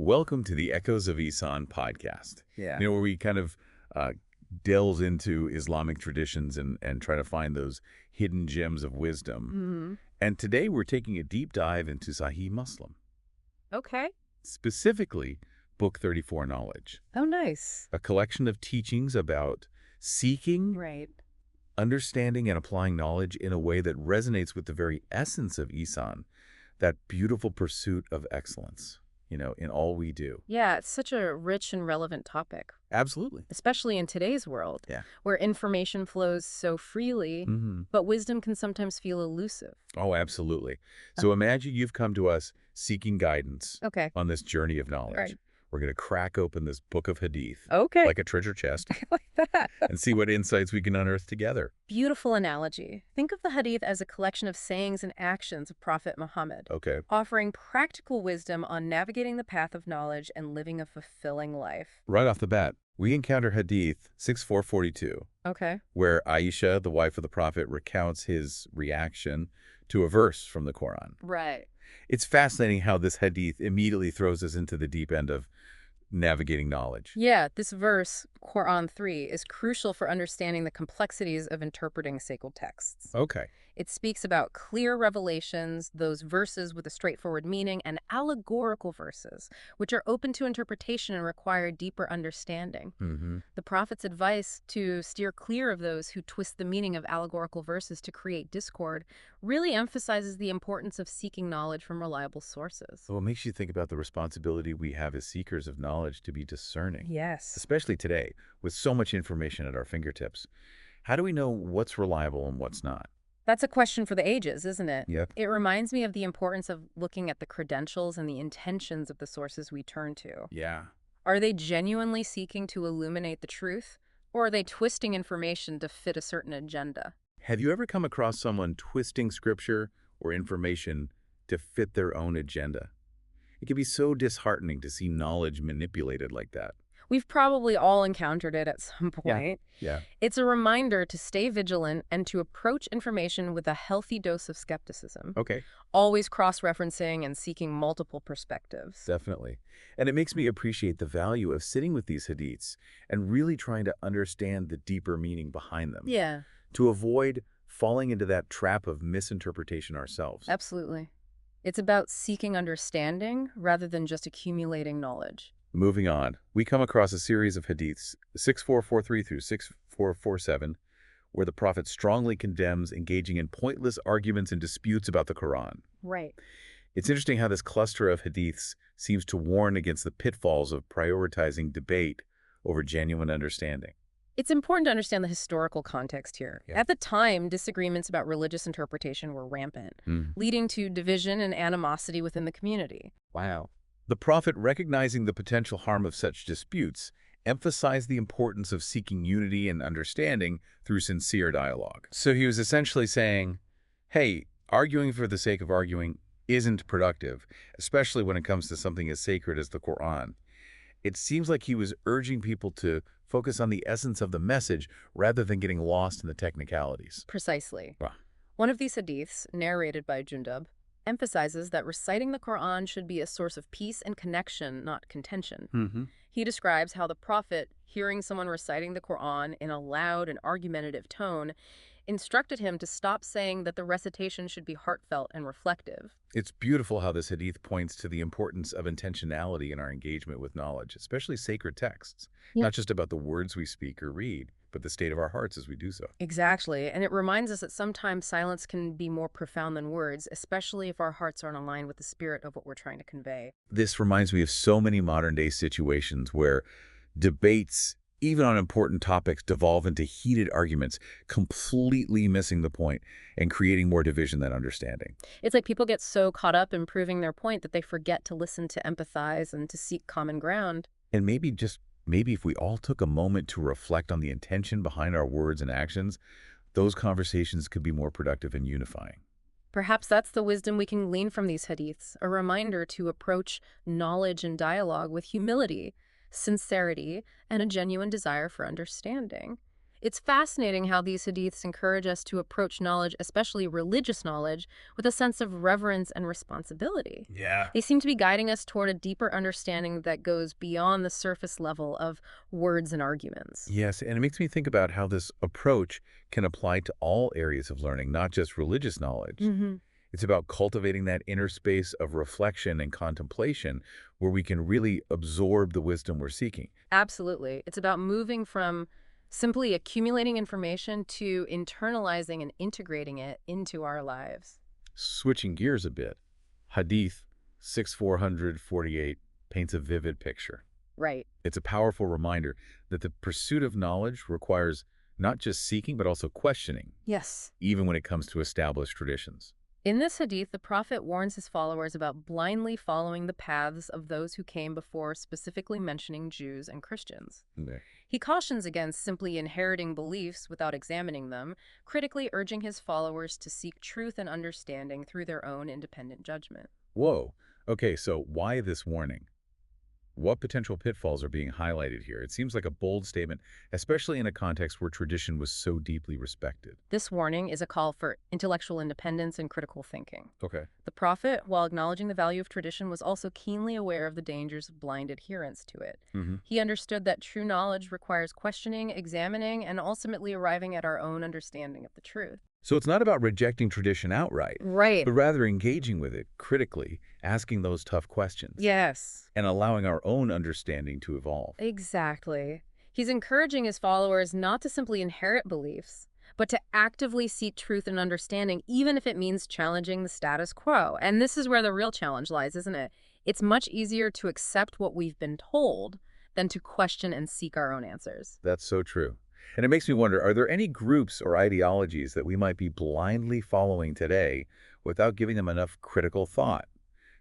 Welcome to the Echoes of Ihsan podcast. Yeah. Where we kind of delve into Islamic traditions and try to find those hidden gems of wisdom. Mm-hmm. And today we're taking a deep dive into Sahih Muslim, Okay. specifically Book 34 Knowledge, Oh, nice. a collection of teachings about seeking, Right. understanding, and applying knowledge in a way that resonates with the very essence of Ihsan, that beautiful pursuit of excellence, in all we do. Yeah, it's such a rich and relevant topic, Absolutely. especially in today's world, Yeah. where information flows so freely, but wisdom can sometimes feel elusive. Oh, absolutely. So imagine you've come to us seeking guidance Okay. on this journey of knowledge. Right. We're going to crack open this book of Hadith, Okay. like a treasure chest, Like that. and see what insights we can unearth together. Beautiful analogy. Think of the Hadith as a collection of sayings and actions of Prophet Muhammad, Okay. offering practical wisdom on navigating the path of knowledge and living a fulfilling life. Right off the bat, we encounter Hadith 6442, Okay. where Aisha, the wife of the Prophet, recounts his reaction to a verse from the Quran. Right. It's fascinating how this Hadith immediately throws us into the deep end of navigating knowledge. Yeah, this verse, Quran 3, is crucial for understanding the complexities of interpreting sacred texts. Okay. It speaks about clear revelations, those verses with a straightforward meaning, and allegorical verses, which are open to interpretation and require deeper understanding. The Prophet's advice to steer clear of those who twist the meaning of allegorical verses to create discord really emphasizes the importance of seeking knowledge from reliable sources. Well, it makes you think about the responsibility we have as seekers of knowledge to be discerning. Yes. Especially today, with so much information at our fingertips. How do we know what's reliable and what's not? That's a question for the ages, isn't it? Yep. It reminds me of the importance of looking at the credentials and the intentions of the sources we turn to. Yeah. Are they genuinely seeking to illuminate the truth, or are they twisting information to fit a certain agenda? Have you ever come across someone twisting scripture or information to fit their own agenda? It can be so disheartening to see knowledge manipulated like that. We've probably all encountered it at some point. Yeah. It's a reminder to stay vigilant and to approach information with a healthy dose of skepticism, Okay. always cross-referencing and seeking multiple perspectives. Definitely. And it makes me appreciate the value of sitting with these hadiths and really trying to understand the deeper meaning behind them. Yeah, To avoid falling into that trap of misinterpretation ourselves. absolutely. It's about seeking understanding rather than just accumulating knowledge. Moving on, we come across a series of hadiths, 6443 through 6447, where the Prophet strongly condemns engaging in pointless arguments and disputes about the Quran. Right. It's interesting how this cluster of hadiths seems to warn against the pitfalls of prioritizing debate over genuine understanding. It's important to understand the historical context here. Yeah. At the time, disagreements about religious interpretation were rampant, leading to division and animosity within the community. Wow. The Prophet, recognizing the potential harm of such disputes, emphasized the importance of seeking unity and understanding through sincere dialogue. So he was essentially saying, hey, arguing for the sake of arguing isn't productive, especially when it comes to something as sacred as the Quran. It seems like he was urging people to focus on the essence of the message rather than getting lost in the technicalities. Precisely. Wow. One of these hadiths, narrated by Jundub, emphasizes that reciting the Quran should be a source of peace and connection, not contention. He describes how the Prophet, hearing someone reciting the Quran in a loud and argumentative tone, instructed him to stop saying that the recitation should be heartfelt and reflective. It's beautiful how this hadith points to the importance of intentionality in our engagement with knowledge, especially sacred texts. Yeah. Not just about the words we speak or read, but the state of our hearts as we do so. Exactly, and it reminds us that sometimes silence can be more profound than words, especially if our hearts aren't aligned with the spirit of what we're trying to convey. This reminds me of so many modern-day situations where debates, even on important topics, devolve into heated arguments, completely missing the point and creating more division than understanding. It's like people get so caught up in proving their point that they forget to listen, to empathize, and to seek common ground. And maybe if we all took a moment to reflect on the intention behind our words and actions, those conversations could be more productive and unifying. Perhaps that's the wisdom we can glean from these hadiths, a reminder to approach knowledge and dialogue with humility, sincerity, and a genuine desire for understanding. It's fascinating how these hadiths encourage us to approach knowledge, especially religious knowledge, with a sense of reverence and responsibility. Yeah. They seem to be guiding us toward a deeper understanding that goes beyond the surface level of words and arguments. Yes, and it makes me think about how this approach can apply to all areas of learning, not just religious knowledge. Hmm. It's about cultivating that inner space of reflection and contemplation where we can really absorb the wisdom we're seeking. Absolutely. It's about moving from simply accumulating information to internalizing and integrating it into our lives. Switching gears a bit, Hadith 6448 paints a vivid picture. Right. It's a powerful reminder that the pursuit of knowledge requires not just seeking, but also questioning, Yes. even when it comes to established traditions. In this hadith, the Prophet warns his followers about blindly following the paths of those who came before, specifically mentioning Jews and Christians. Okay. He cautions against simply inheriting beliefs without examining them, critically urging his followers to seek truth and understanding through their own independent judgment. Whoa. Okay, so why this warning? What potential pitfalls are being highlighted here? It seems like a bold statement, especially in a context where tradition was so deeply respected. This warning is a call for intellectual independence and critical thinking. Okay. The Prophet, while acknowledging the value of tradition, was also keenly aware of the dangers of blind adherence to it. He understood that true knowledge requires questioning, examining, and ultimately arriving at our own understanding of the truth. So it's not about rejecting tradition outright, Right. but rather engaging with it critically, asking those tough questions, Yes. and allowing our own understanding to evolve. Exactly. He's encouraging his followers not to simply inherit beliefs, but to actively seek truth and understanding, even if it means challenging the status quo. And this is where the real challenge lies, isn't it? It's much easier to accept what we've been told than to question and seek our own answers. That's so true. And it makes me wonder, are there any groups or ideologies that we might be blindly following today without giving them enough critical thought?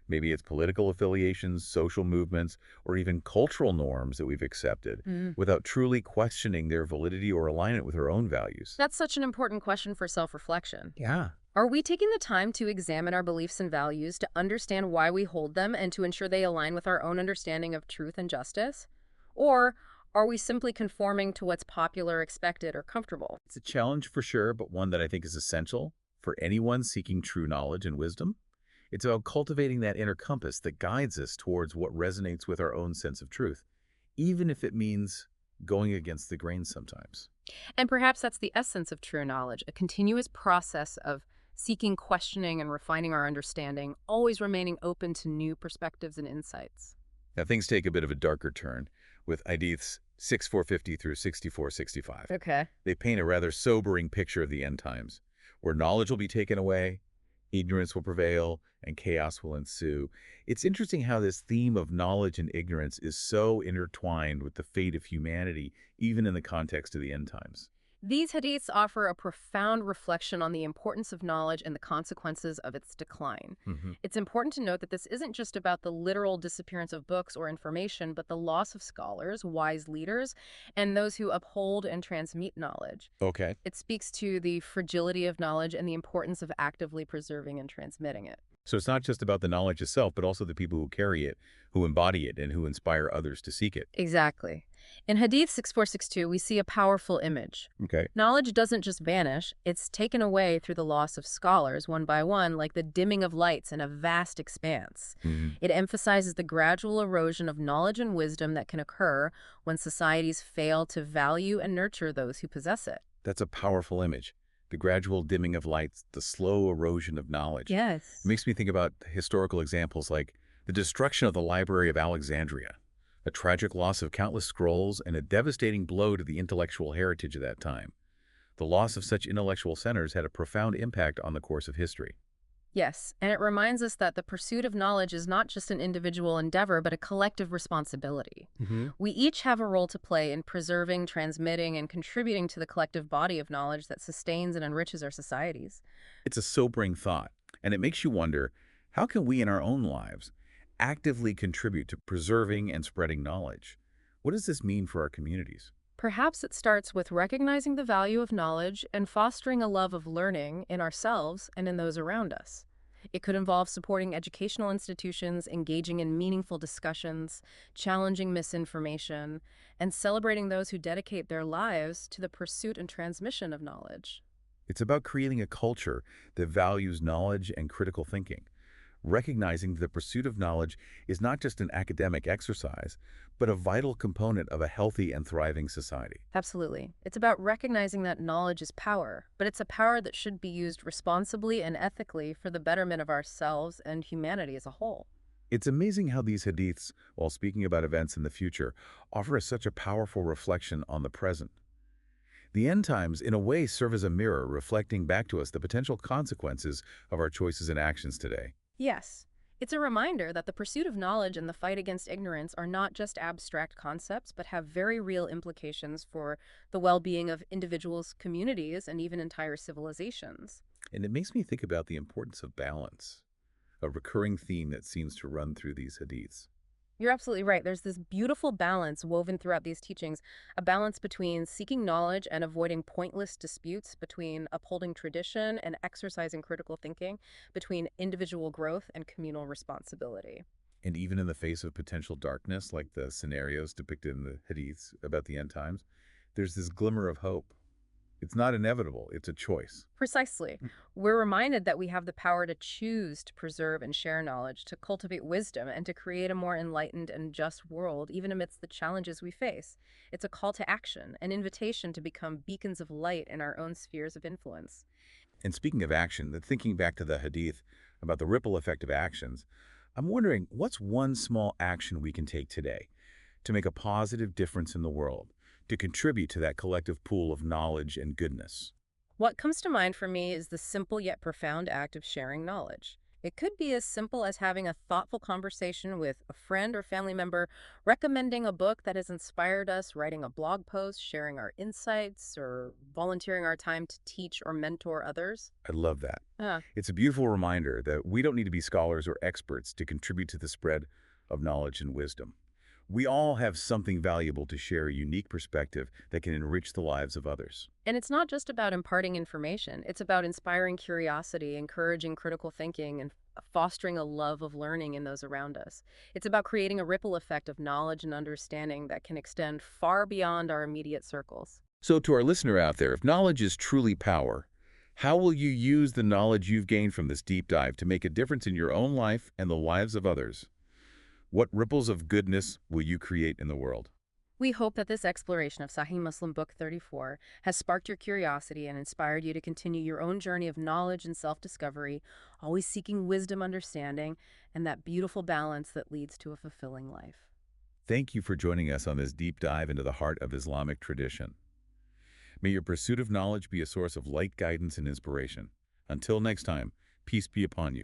Maybe it's political affiliations, social movements, or even cultural norms that we've accepted without truly questioning their validity or alignment with our own values. That's such an important question for self-reflection. Yeah. Are we taking the time to examine our beliefs and values, to understand why we hold them, and to ensure they align with our own understanding of truth and justice? Or are we simply conforming to what's popular, expected, or comfortable? It's a challenge for sure, but one that I think is essential for anyone seeking true knowledge and wisdom. It's about cultivating that inner compass that guides us towards what resonates with our own sense of truth, even if it means going against the grain sometimes. And perhaps that's the essence of true knowledge, a continuous process of seeking, questioning, and refining our understanding, always remaining open to new perspectives and insights. Now, things take a bit of a darker turn with Hadiths 6450 through 6465. Okay. They paint a rather sobering picture of the end times, where knowledge will be taken away, ignorance will prevail, and chaos will ensue. It's interesting how this theme of knowledge and ignorance is so intertwined with the fate of humanity, even in the context of the end times. These hadiths offer a profound reflection on the importance of knowledge and the consequences of its decline. It's important to note that this isn't just about the literal disappearance of books or information, but the loss of scholars, wise leaders, and those who uphold and transmit knowledge. Okay. It speaks to the fragility of knowledge and the importance of actively preserving and transmitting it. So it's not just about the knowledge itself, but also the people who carry it, who embody it, and who inspire others to seek it. Exactly. In Hadith 6462, we see a powerful image. Okay. Knowledge doesn't just vanish, it's taken away through the loss of scholars one by one, like the dimming of lights in a vast expanse. It emphasizes the gradual erosion of knowledge and wisdom that can occur when societies fail to value and nurture those who possess it. That's a powerful image. The gradual dimming of lights, the slow erosion of knowledge. Yes. It makes me think about historical examples like the destruction of the Library of Alexandria, a tragic loss of countless scrolls, and a devastating blow to the intellectual heritage of that time. The loss of such intellectual centers had a profound impact on the course of history. Yes, and it reminds us that the pursuit of knowledge is not just an individual endeavor, but a collective responsibility. We each have a role to play in preserving, transmitting, and contributing to the collective body of knowledge that sustains and enriches our societies. It's a sobering thought, and it makes you wonder, how can we in our own lives actively contribute to preserving and spreading knowledge? What does this mean for our communities? Perhaps it starts with recognizing the value of knowledge and fostering a love of learning in ourselves and in those around us. It could involve supporting educational institutions, engaging in meaningful discussions, challenging misinformation, and celebrating those who dedicate their lives to the pursuit and transmission of knowledge. It's about creating a culture that values knowledge and critical thinking, recognizing that the pursuit of knowledge is not just an academic exercise, but a vital component of a healthy and thriving society. Absolutely. It's about recognizing that knowledge is power, but it's a power that should be used responsibly and ethically for the betterment of ourselves and humanity as a whole. It's amazing how these hadiths, while speaking about events in the future, offer us such a powerful reflection on the present. The end times, in a way, serve as a mirror reflecting back to us the potential consequences of our choices and actions today. Yes, it's a reminder that the pursuit of knowledge and the fight against ignorance are not just abstract concepts, but have very real implications for the well-being of individuals, communities, and even entire civilizations. And it makes me think about the importance of balance, a recurring theme that seems to run through these hadiths. You're absolutely right. There's this beautiful balance woven throughout these teachings, a balance between seeking knowledge and avoiding pointless disputes, between upholding tradition and exercising critical thinking, between individual growth and communal responsibility. And even in the face of potential darkness, like the scenarios depicted in the hadiths about the end times, there's this glimmer of hope. It's not inevitable, it's a choice. Precisely. We're reminded that we have the power to choose to preserve and share knowledge, to cultivate wisdom, and to create a more enlightened and just world, even amidst the challenges we face. It's a call to action, an invitation to become beacons of light in our own spheres of influence. And speaking of action, thinking back to the hadith about the ripple effect of actions, I'm wondering what's one small action we can take today to make a positive difference in the world, to contribute to that collective pool of knowledge and goodness? What comes to mind for me is the simple yet profound act of sharing knowledge. It could be as simple as having a thoughtful conversation with a friend or family member, recommending a book that has inspired us, writing a blog post, sharing our insights, or volunteering our time to teach or mentor others. I love that. Yeah. It's a beautiful reminder that we don't need to be scholars or experts to contribute to the spread of knowledge and wisdom. We all have something valuable to share, a unique perspective that can enrich the lives of others. And it's not just about imparting information. It's about inspiring curiosity, encouraging critical thinking, and fostering a love of learning in those around us. It's about creating a ripple effect of knowledge and understanding that can extend far beyond our immediate circles. So to our listener out there, if knowledge is truly power, how will you use the knowledge you've gained from this deep dive to make a difference in your own life and the lives of others? What ripples of goodness will you create in the world? We hope that this exploration of Sahih Muslim Book 34 has sparked your curiosity and inspired you to continue your own journey of knowledge and self-discovery, always seeking wisdom, understanding, and that beautiful balance that leads to a fulfilling life. Thank you for joining us on this deep dive into the heart of Islamic tradition. May your pursuit of knowledge be a source of light, guidance, and inspiration. Until next time, peace be upon you.